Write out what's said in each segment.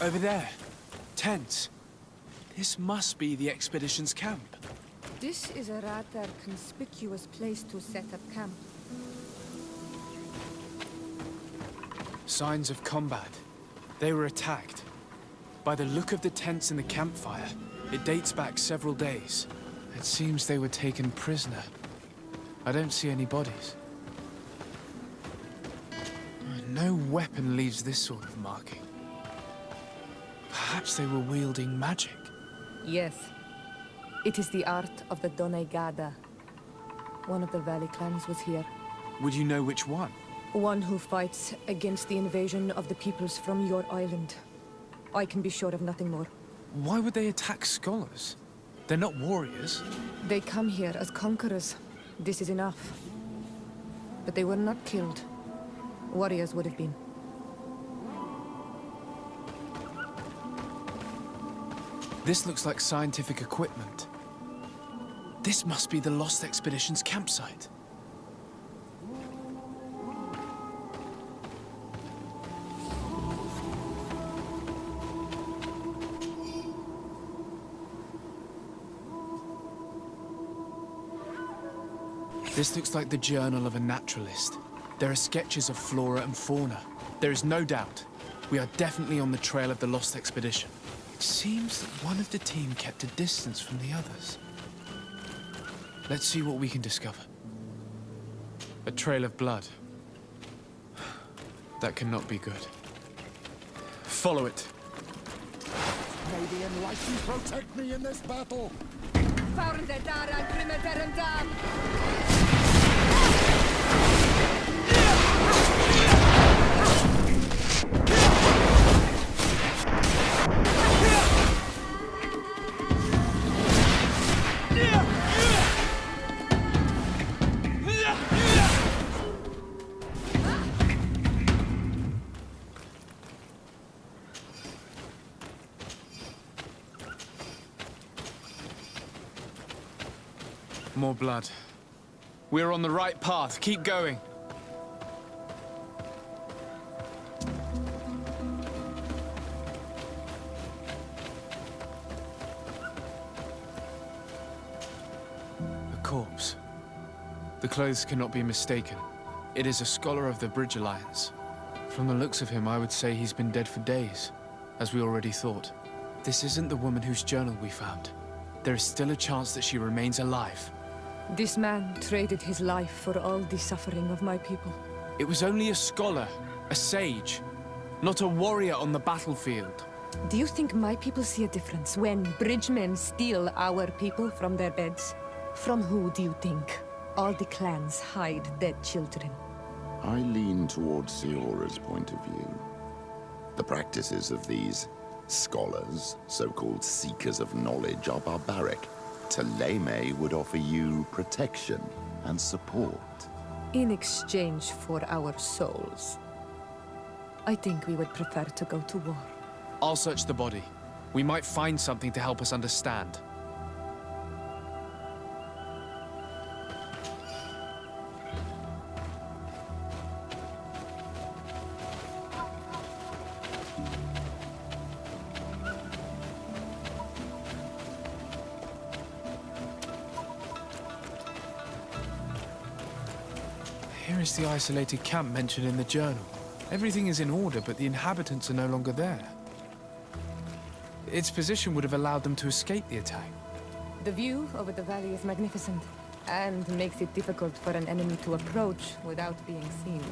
Over there. Tents. This must be the expedition's camp. This is a rather conspicuous place to set up camp. Signs of combat. They were attacked. By the look of the tents in the campfire, it dates back several days. It seems they were taken prisoner. I don't see any bodies. No weapon leaves this sort of marking. Perhaps they were wielding magic. Yes. It is the art of the Donegada. One of the valley clans was here. Would you know which one? One who fights against the invasion of the peoples from your island. I can be sure of nothing more. Why would they attack scholars? They're not warriors. They come here as conquerors. This is enough. But they were not killed. Warriors would have been. This looks like scientific equipment. This must be the Lost Expedition's campsite. This looks like the journal of a naturalist. There are sketches of flora and fauna. There is no doubt. We are definitely on the trail of the Lost Expedition. It seems that one of the team kept a distance from the others. Let's see what we can discover. A trail of blood. That cannot be good. Follow it. May the Enlightened protect me in this battle! More blood. We're on the right path. Keep going. A corpse. The clothes cannot be mistaken. It is a scholar of the Bridge Alliance. From the looks of him, I would say he's been dead for days, as we already thought. This isn't the woman whose journal we found. There is still a chance that she remains alive. This man traded his life for all the suffering of my people. It was only a scholar, a sage, not a warrior on the battlefield. Do you think my people see a difference when bridgemen steal our people from their beds? From who do you think all the clans hide dead children? I lean towards Siora's point of view. The practices of these scholars, so-called seekers of knowledge, are barbaric. Taleme would offer you protection and support. In exchange for our souls. I think we would prefer to go to war. I'll search the body. We might find something to help us understand. Here is the isolated camp mentioned in the journal. Everything is in order, but the inhabitants are no longer there. Its position would have allowed them to escape the attack. The view over the valley is magnificent, and makes it difficult for an enemy to approach without being seen.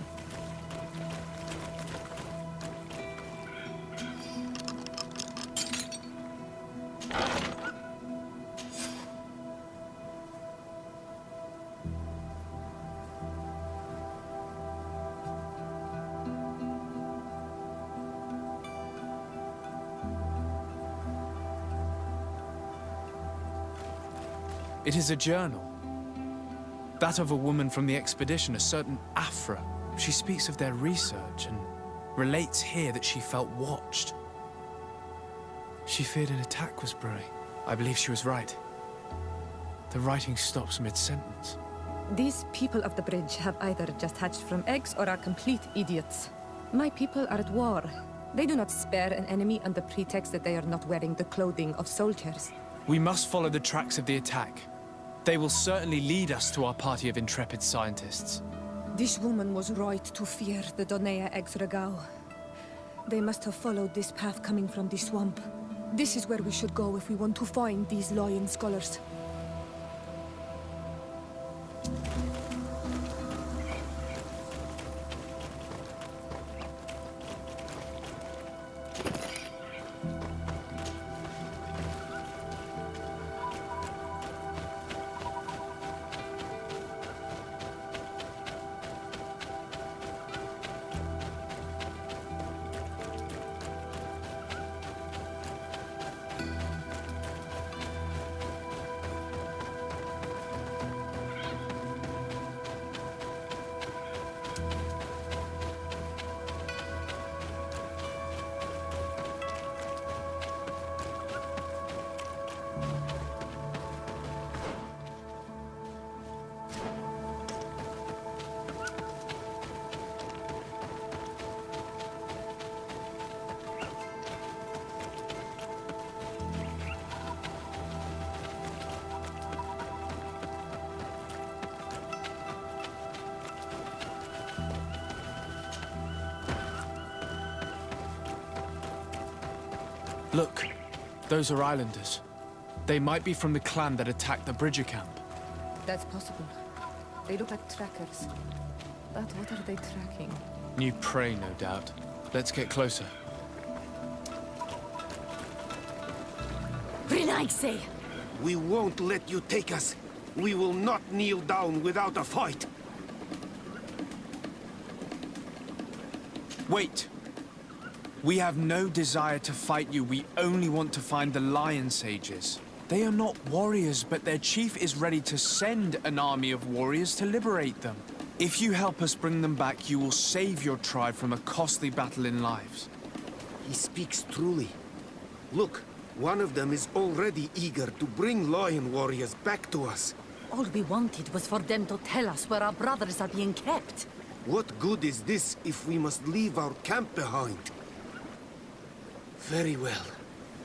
It is a journal. That of a woman from the expedition, a certain Aphra. She speaks of their research and relates here that she felt watched. She feared an attack was brewing. I believe she was right. The writing stops mid-sentence. These people of the bridge have either just hatched from eggs or are complete idiots. My people are at war, They do not spare an enemy under pretext that they are not wearing the clothing of soldiers. We must follow the tracks of the attack. They will certainly lead us to our party of intrepid scientists. This woman was right to fear the Donea Exregao. They must have followed this path coming from the swamp. This is where we should go if we want to find these lion scholars. Look, those are islanders. They might be from the clan that attacked the Bridger camp. That's possible. They look like trackers. But what are they tracking? New prey, no doubt. Let's get closer. Renaise! We won't let you take us. We will not kneel down without a fight. Wait! We have no desire to fight you. We only want to find the Lion Sages. They are not warriors, but their chief is ready to send an army of warriors to liberate them. If you help us bring them back, you will save your tribe from a costly battle in lives. He speaks truly. Look, one of them is already eager to bring lion warriors back to us. All we wanted was for them to tell us where our brothers are being kept. What good is this if we must leave our camp behind? Very well.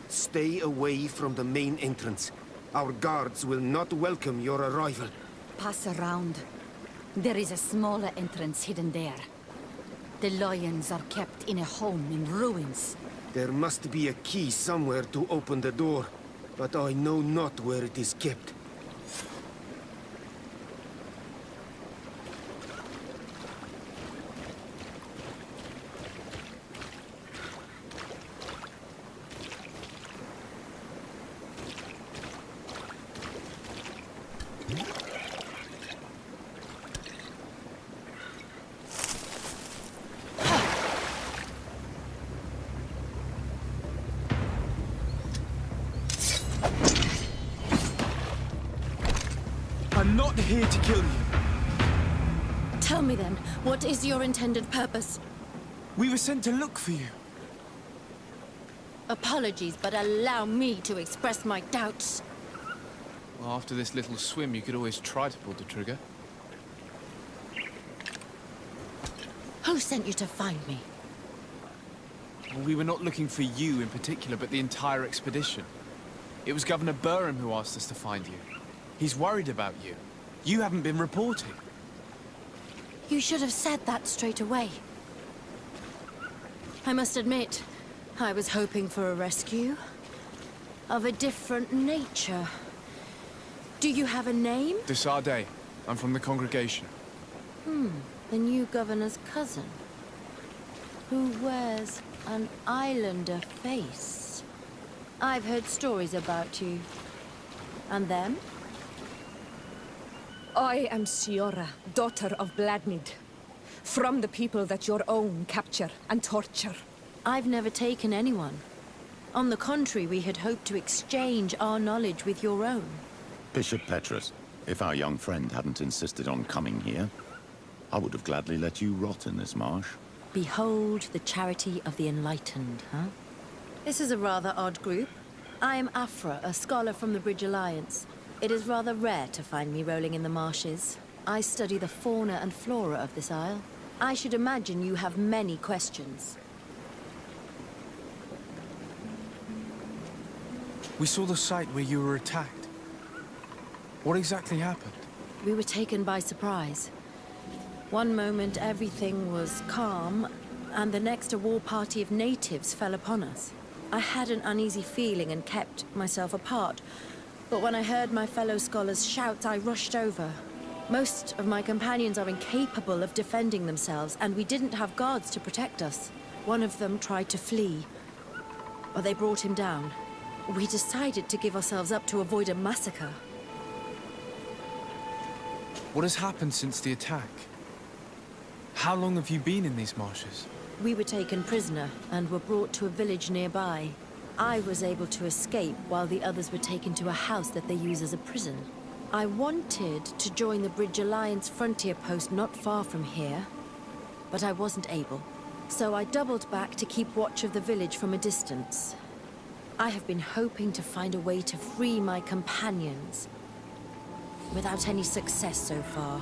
Stay away from the main entrance. Our guards will not welcome your arrival. Pass around. There is a smaller entrance hidden there. The lions are kept in a home in ruins. There must be a key somewhere to open the door, but I know not where it is kept. I'm not here to kill you. Tell me then, what is your intended purpose? We were sent to look for you. Apologies, but allow me to express my doubts. Well, after this little swim, you could always try to pull the trigger. Who sent you to find me? Well, we were not looking for you in particular, but the entire expedition. It was Governor Burham who asked us to find you. He's worried about you. You haven't been reporting. You should have said that straight away. I must admit, I was hoping for a rescue. Of a different nature. Do you have a name? Desarde. I'm from the congregation. The new governor's cousin. Who wears an islander face. I've heard stories about you. And them? I am Siora, daughter of Bladnid. From the people that your own capture and torture. I've never taken anyone. On the contrary, we had hoped to exchange our knowledge with your own. Bishop Petrus, if our young friend hadn't insisted on coming here, I would have gladly let you rot in this marsh. Behold the charity of the enlightened, huh? This is a rather odd group. I am Aphra, a scholar from the Bridge Alliance. It is rather rare to find me rolling in the marshes. I study the fauna and flora of this isle. I should imagine you have many questions. We saw the site where you were attacked. What exactly happened? We were taken by surprise. One moment everything was calm, and the next a war party of natives fell upon us. I had an uneasy feeling and kept myself apart, but when I heard my fellow scholars' shouts, I rushed over. Most of my companions are incapable of defending themselves, and we didn't have guards to protect us. One of them tried to flee, but they brought him down. We decided to give ourselves up to avoid a massacre. What has happened since the attack? How long have you been in these marshes? We were taken prisoner and were brought to a village nearby. I was able to escape while the others were taken to a house that they use as a prison. I wanted to join the Bridge Alliance frontier post not far from here, but I wasn't able. So I doubled back to keep watch of the village from a distance. I have been hoping to find a way to free my companions, without any success so far.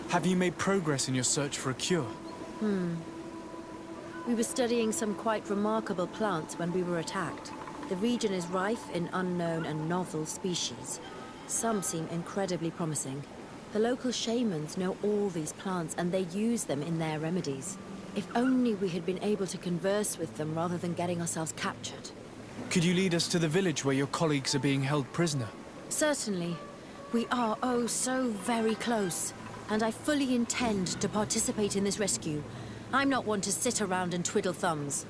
Have you made progress in your search for a cure? We were studying some quite remarkable plants when we were attacked. The region is rife in unknown and novel species. Some seem incredibly promising. The local shamans know all these plants and they use them in their remedies. If only we had been able to converse with them rather than getting ourselves captured. Could you lead us to the village where your colleagues are being held prisoner? Certainly. We are, oh, so very close. And I fully intend to participate in this rescue. I'm not one to sit around and twiddle thumbs.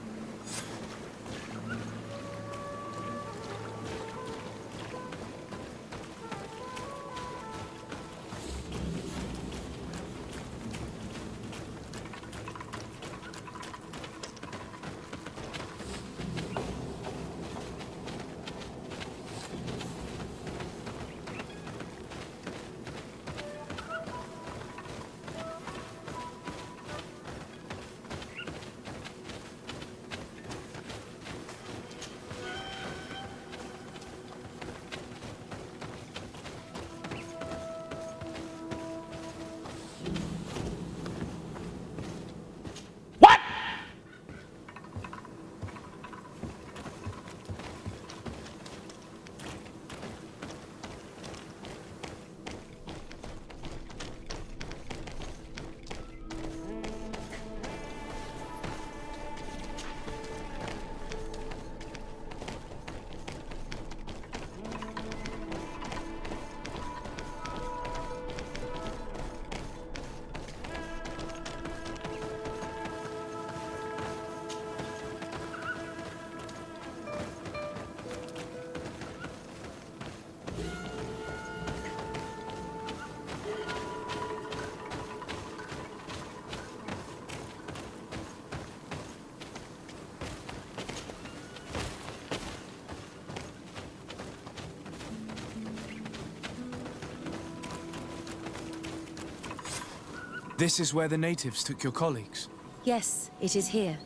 This is where the natives took your colleagues. Yes, it is here.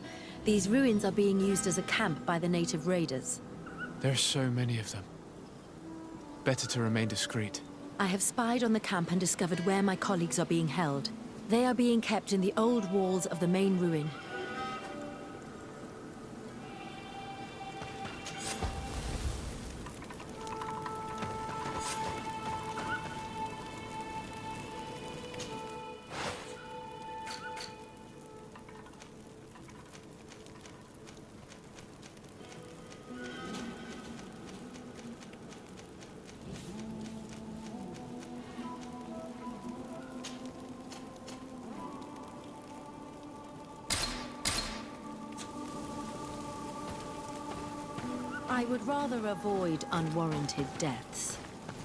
These ruins are being used as a camp by the native raiders. There are so many of them. Better to remain discreet. I have spied on the camp and discovered where my colleagues are being held. They are being kept in the old walls of the main ruin. I would rather avoid unwarranted deaths.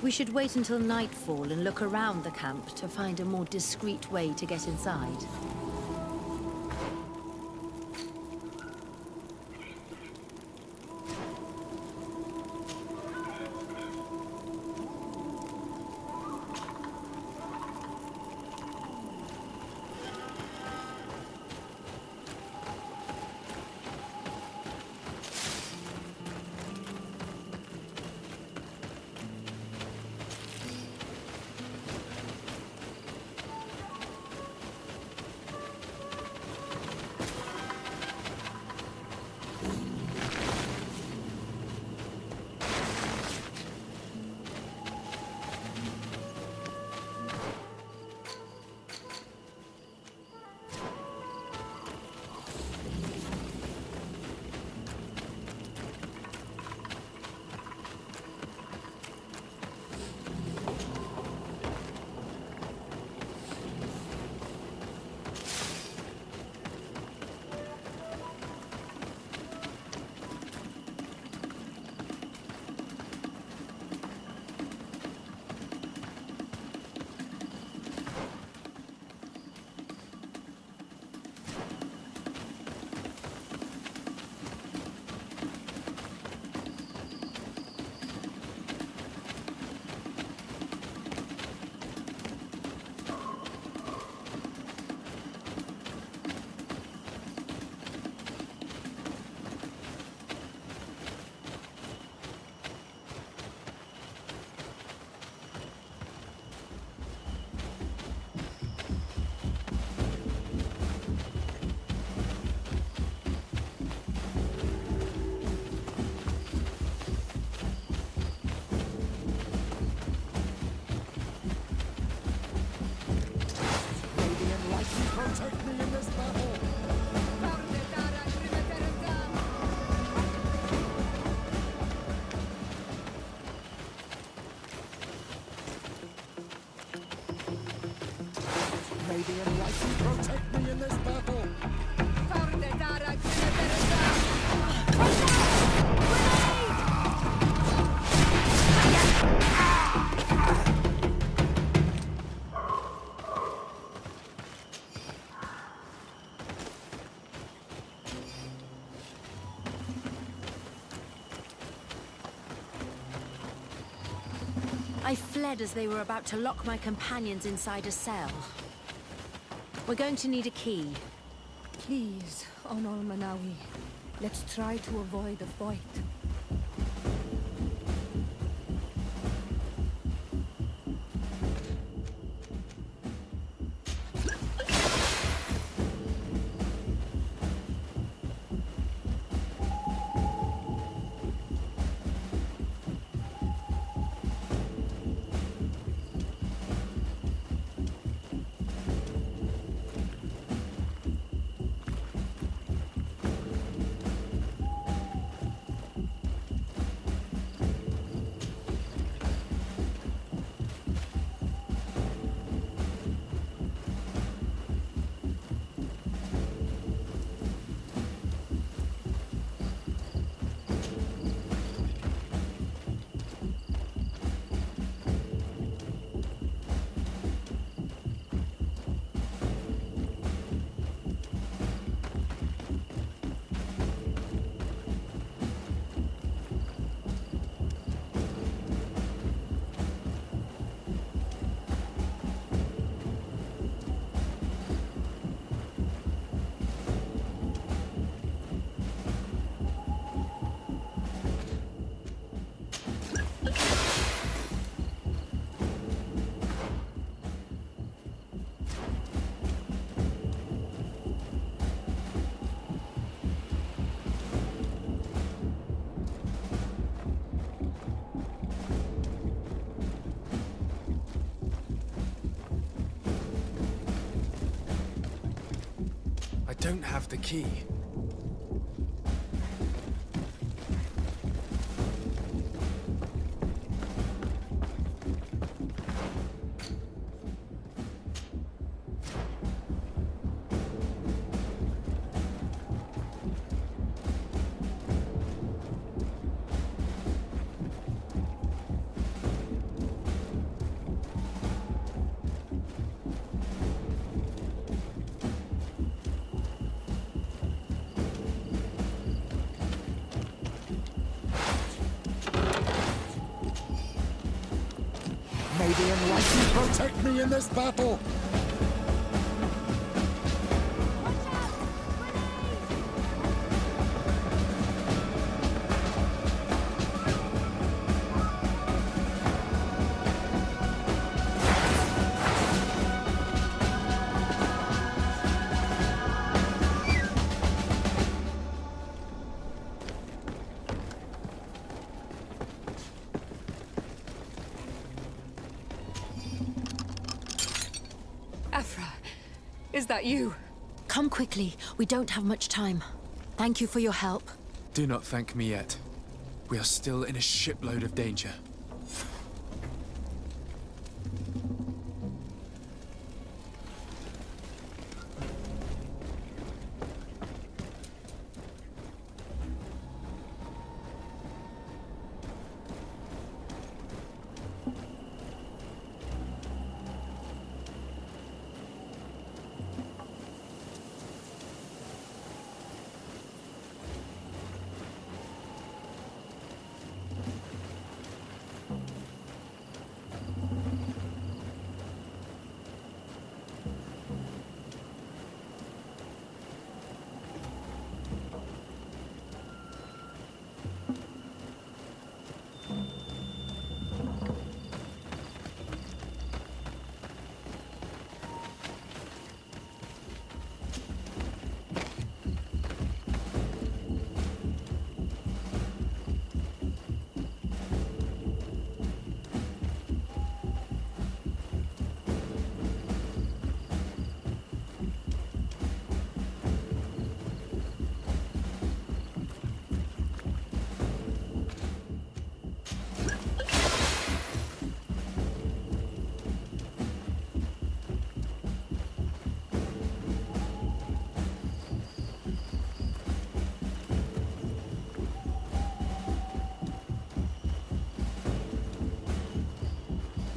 We should wait until nightfall and look around the camp to find a more discreet way to get inside. I fled as they were about to lock my companions inside a cell. We're going to need a key. Please, Onol Manawi, let's try to avoid a fight. I don't have the key. May the Enlightened protect me in this battle! Aphra, is that you? Come quickly. We don't have much time. Thank you for your help. Do not thank me yet. We are still in a shipload of danger.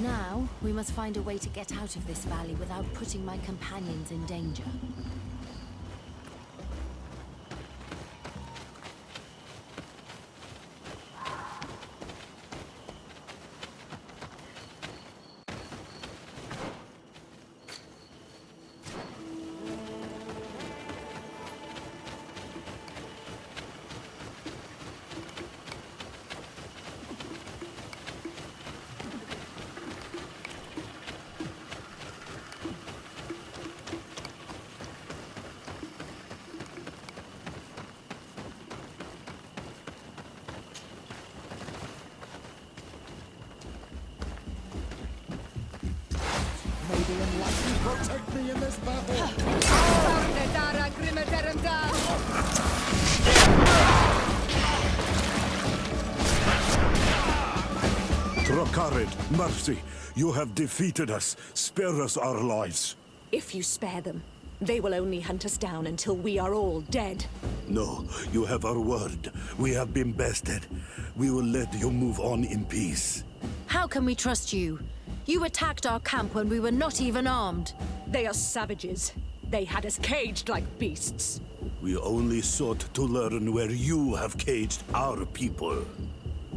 Now, we must find a way to get out of this valley without putting my companions in danger. me in this battle! Trokarid, mercy, you have defeated us. Spare us our lives. If you spare them, they will only hunt us down until we are all dead. No, you have our word. We have been bested. We will let you move on in peace. How can we trust you? You attacked our camp when we were not even armed. They are savages. They had us caged like beasts. We only sought to learn where you have caged our people.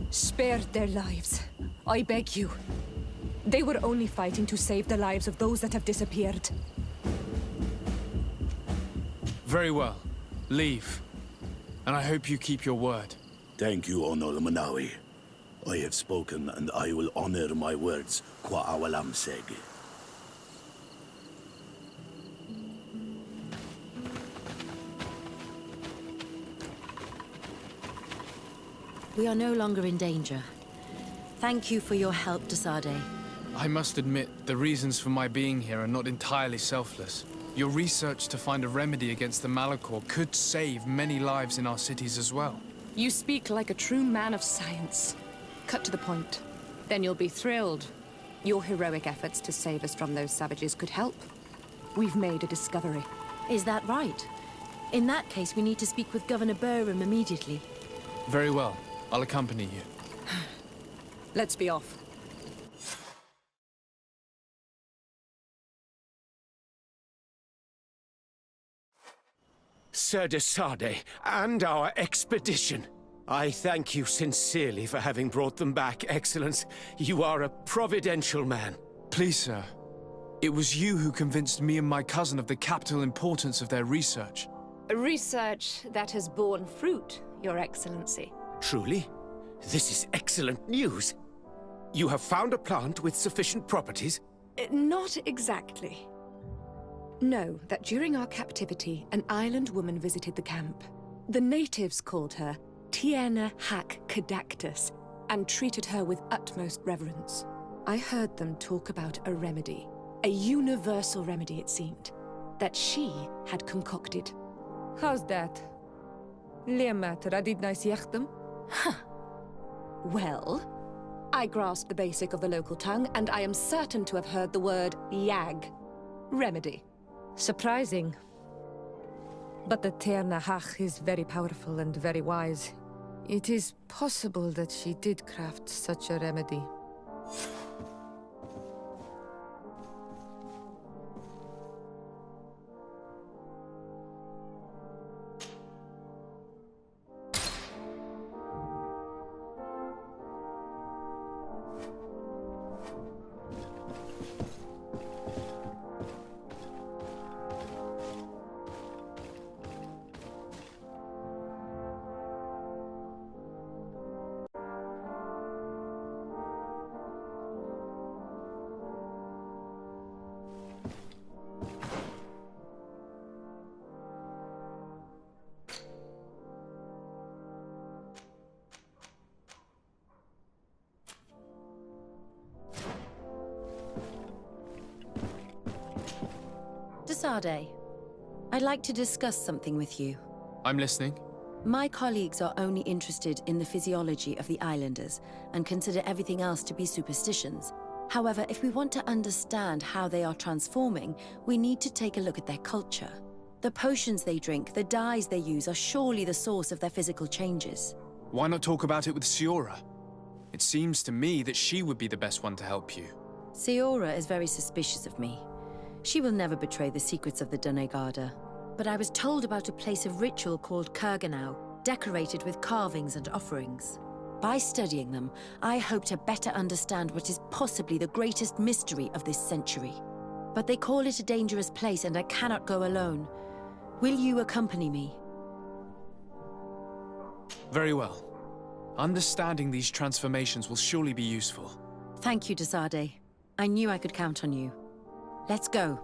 Spare their lives. I beg you. They were only fighting to save the lives of those that have disappeared. Very well. Leave. And I hope you keep your word. Thank you, Onol Manawi. I have spoken, and I will honor my words, qua awalam seg. We are no longer in danger. Thank you for your help, Desade. I must admit, the reasons for my being here are not entirely selfless. Your research to find a remedy against the Malachor could save many lives in our cities as well. You speak like a true man of science. Cut to the point. Then you'll be thrilled. Your heroic efforts to save us from those savages could help. We've made a discovery. Is that right? In that case, we need to speak with Governor Burham immediately. Very well. I'll accompany you. Let's be off. Sir Desade, and our expedition. I thank you sincerely for having brought them back, Excellence. You are a providential man. Please, sir. It was you who convinced me and my cousin of the capital importance of their research. Research that has borne fruit, Your Excellency. Truly? This is excellent news. You have found a plant with sufficient properties? Not exactly. Know that during our captivity, an island woman visited the camp. The natives called her Tiena Hack Cadactus and treated her with utmost reverence. I heard them talk about a remedy, a universal remedy it seemed, that she had concocted. How's that? Huh. Well, I grasp the basic of the local tongue, and I am certain to have heard the word yag, remedy. Surprising. But the Ternahach is very powerful and very wise. It is possible that she did craft such a remedy. Desade, I'd like to discuss something with you. I'm listening. My colleagues are only interested in the physiology of the islanders and consider everything else to be superstitions. However, if we want to understand how they are transforming, we need to take a look at their culture. The potions they drink, the dyes they use are surely the source of their physical changes. Why not talk about it with Siora? It seems to me that she would be the best one to help you. Siora is very suspicious of me. She will never betray the secrets of the Doneigada. But I was told about a place of ritual called Kurganau, decorated with carvings and offerings. By studying them, I hope to better understand what is possibly the greatest mystery of this century. But they call it a dangerous place, and I cannot go alone. Will you accompany me? Very well. Understanding these transformations will surely be useful. Thank you, Desade. I knew I could count on you. Let's go.